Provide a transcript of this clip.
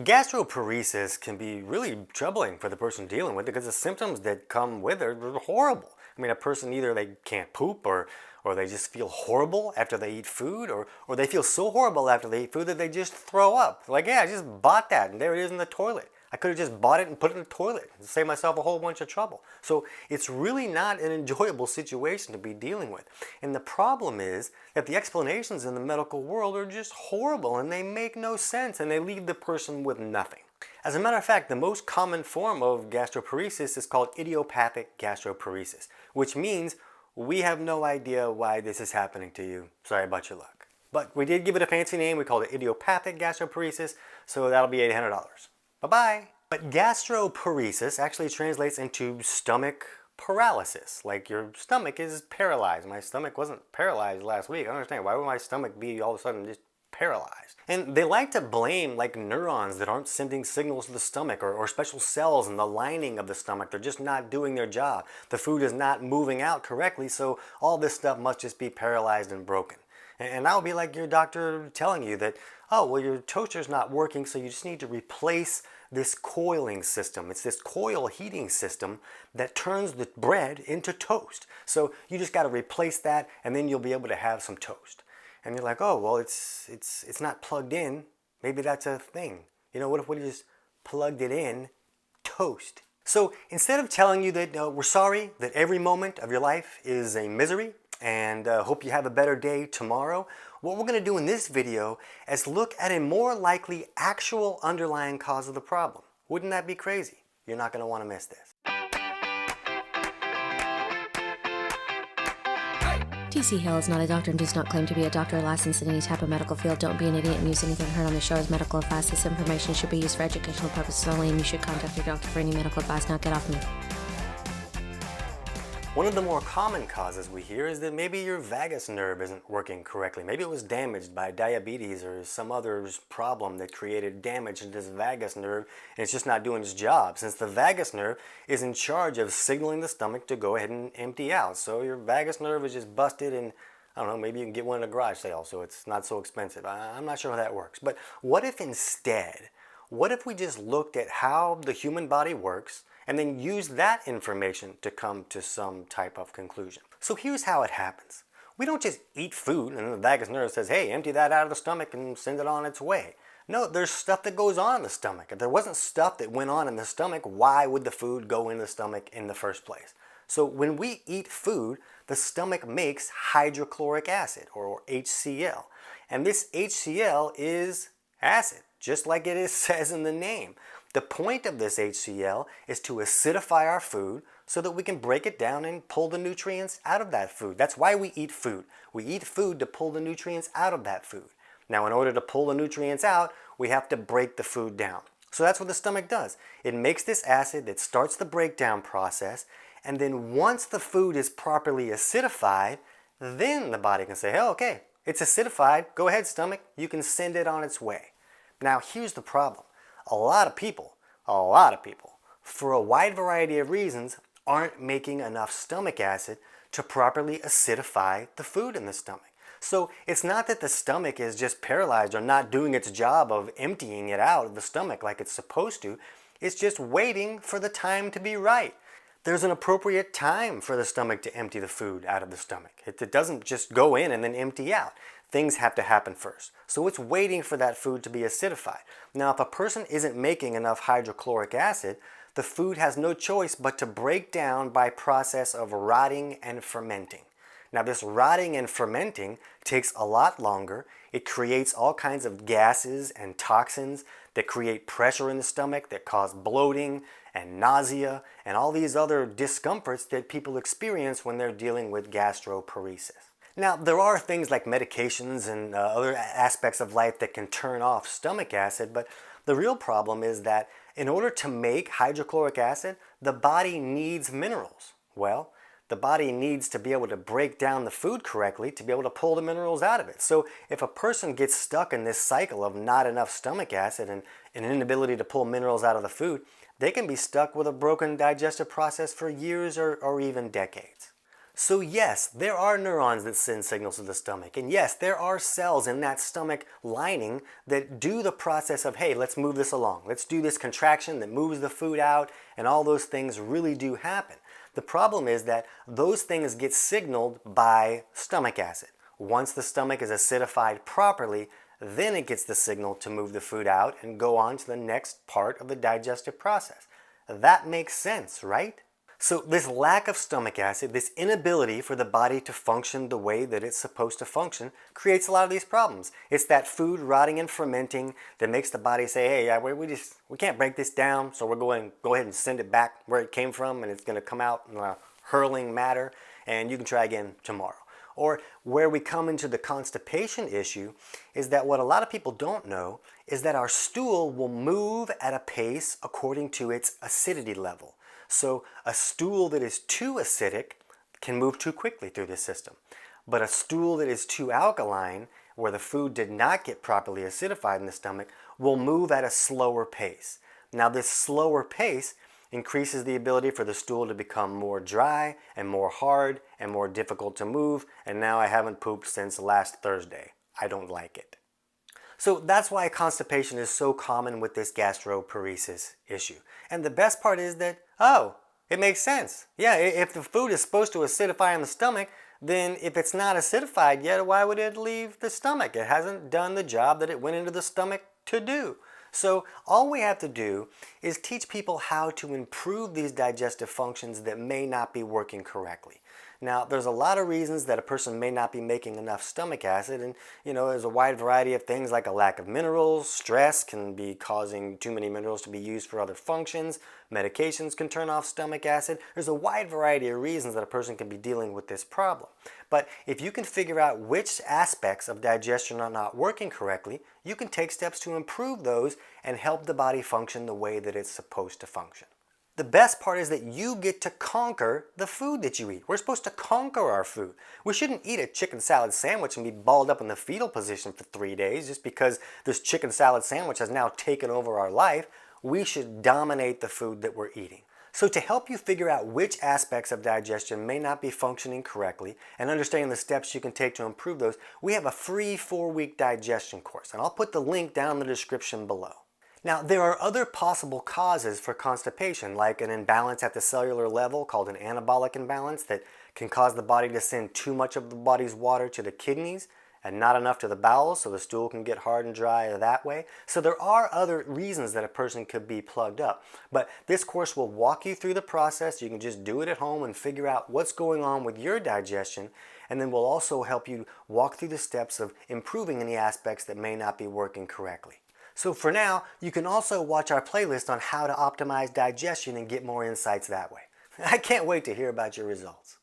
Gastroparesis can be really troubling for the person dealing with it because the symptoms that come with it are horrible. I mean, a person either they can't poop or they just feel horrible after they eat food or they feel so horrible after they eat food that they just throw up. Like, yeah, I just bought that and there it is in the toilet. I could have just bought it and put it in the toilet and saved myself a whole bunch of trouble. So it's really not an enjoyable situation to be dealing with. And the problem is that the explanations in the medical world are just horrible and they make no sense and they leave the person with nothing. As a matter of fact, the most common form of gastroparesis is called idiopathic gastroparesis, which means we have no idea why this is happening to you. Sorry about your luck. But we did give it a fancy name. We called it idiopathic gastroparesis, so that'll be $800. Bye-bye. But gastroparesis actually translates into stomach paralysis. Like your stomach is paralyzed. My stomach wasn't paralyzed last week. I don't understand. Why would my stomach be all of a sudden just paralyzed? And they like to blame like neurons that aren't sending signals to the stomach or special cells in the lining of the stomach. They're just not doing their job. The food is not moving out correctly, so all this stuff must just be paralyzed and broken. And that would be like your doctor telling you that, oh, well, your toaster's not working, so you just need to replace this coiling system. It's this coil heating system that turns the bread into toast. So you just got to replace that, and then you'll be able to have some toast. And you're like, oh, well, it's not plugged in. Maybe that's a thing. You know, what if we just plugged it in? Toast. So instead of telling you that we're sorry that every moment of your life is a misery, and hope you have a better day tomorrow, what we're going to do in this video is look at a more likely actual underlying cause of the problem. Wouldn't that be crazy? You're not going to want to miss this. TC Hale is not a doctor and does not claim to be a doctor or licensed in any type of medical field. Don't be an idiot and use anything heard on the show as medical advice. This information should be used for educational purposes only, and you should contact your doctor for any medical advice. Now get off me. One of the more common causes we hear is that maybe your vagus nerve isn't working correctly. Maybe it was damaged by diabetes or some other problem that created damage to this vagus nerve and it's just not doing its job, since the vagus nerve is in charge of signaling the stomach to go ahead and empty out. So your vagus nerve is just busted, and I don't know, maybe you can get one at a garage sale so it's not so expensive. I'm not sure how that works. But what if we just looked at how the human body works and then use that information to come to some type of conclusion? So here's how it happens. We don't just eat food and the vagus nerve says, hey, empty that out of the stomach and send it on its way. No, there's stuff that goes on in the stomach. If there wasn't stuff that went on in the stomach, why would the food go in the stomach in the first place? So when we eat food, the stomach makes hydrochloric acid, or HCl. And this HCl is acid, just like it says in the name. The point of this HCl is to acidify our food so that we can break it down and pull the nutrients out of that food. That's why we eat food. We eat food to pull the nutrients out of that food. Now, in order to pull the nutrients out, we have to break the food down. So that's what the stomach does. It makes this acid that starts the breakdown process, and then once the food is properly acidified, then the body can say, hey, okay, it's acidified. Go ahead, stomach. You can send it on its way. Now, here's the problem. A lot of people, for a wide variety of reasons, aren't making enough stomach acid to properly acidify the food in the stomach. So it's not that the stomach is just paralyzed or not doing its job of emptying it out of the stomach like it's supposed to. It's just waiting for the time to be right. There's an appropriate time for the stomach to empty the food out of the stomach. It doesn't just go in and then empty out. Things have to happen first. So it's waiting for that food to be acidified. Now, if a person isn't making enough hydrochloric acid, the food has no choice but to break down by process of rotting and fermenting. Now, this rotting and fermenting takes a lot longer. It creates all kinds of gases and toxins that create pressure in the stomach that cause bloating and nausea and all these other discomforts that people experience when they're dealing with gastroparesis. Now, there are things like medications and other aspects of life that can turn off stomach acid, but the real problem is that in order to make hydrochloric acid, the body needs minerals. Well, the body needs to be able to break down the food correctly to be able to pull the minerals out of it. So if a person gets stuck in this cycle of not enough stomach acid and an inability to pull minerals out of the food, they can be stuck with a broken digestive process for years or even decades. So yes, there are neurons that send signals to the stomach. And yes, there are cells in that stomach lining that do the process of, hey, let's move this along. Let's do this contraction that moves the food out, and all those things really do happen. The problem is that those things get signaled by stomach acid. Once the stomach is acidified properly, then it gets the signal to move the food out and go on to the next part of the digestive process. That makes sense, right? So this lack of stomach acid, this inability for the body to function the way that it's supposed to function, creates a lot of these problems. It's that food rotting and fermenting that makes the body say, hey, yeah, we can't break this down, so we're going to go ahead and send it back where it came from, and it's going to come out in a hurling matter, and you can try again tomorrow. Or where we come into the constipation issue is that what a lot of people don't know is that our stool will move at a pace according to its acidity level. So a stool that is too acidic can move too quickly through the system. But a stool that is too alkaline, where the food did not get properly acidified in the stomach, will move at a slower pace. Now this slower pace increases the ability for the stool to become more dry and more hard and more difficult to move, and now I haven't pooped since last Thursday. I don't like it. So that's why constipation is so common with this gastroparesis issue. And the best part is that, oh, it makes sense. Yeah, if the food is supposed to acidify in the stomach, then if it's not acidified yet, why would it leave the stomach? It hasn't done the job that it went into the stomach to do. So all we have to do is teach people how to improve these digestive functions that may not be working correctly. Now, there's a lot of reasons that a person may not be making enough stomach acid, and there's a wide variety of things like a lack of minerals. Stress can be causing too many minerals to be used for other functions. Medications can turn off stomach acid. There's a wide variety of reasons that a person can be dealing with this problem. But if you can figure out which aspects of digestion are not working correctly, you can take steps to improve those and help the body function the way that it's supposed to function. The best part is that you get to conquer the food that you eat. We're supposed to conquer our food. We shouldn't eat a chicken salad sandwich and be balled up in the fetal position for 3 days just because this chicken salad sandwich has now taken over our life. We should dominate the food that we're eating. So to help you figure out which aspects of digestion may not be functioning correctly and understanding the steps you can take to improve those, we have a free 4-week digestion course, and I'll put the link down in the description below. Now, there are other possible causes for constipation, like an imbalance at the cellular level called an anabolic imbalance that can cause the body to send too much of the body's water to the kidneys and not enough to the bowels, so the stool can get hard and dry that way. So there are other reasons that a person could be plugged up. But this course will walk you through the process. You can just do it at home and figure out what's going on with your digestion, and then we'll also help you walk through the steps of improving any aspects that may not be working correctly. So for now, you can also watch our playlist on how to optimize digestion and get more insights that way. I can't wait to hear about your results.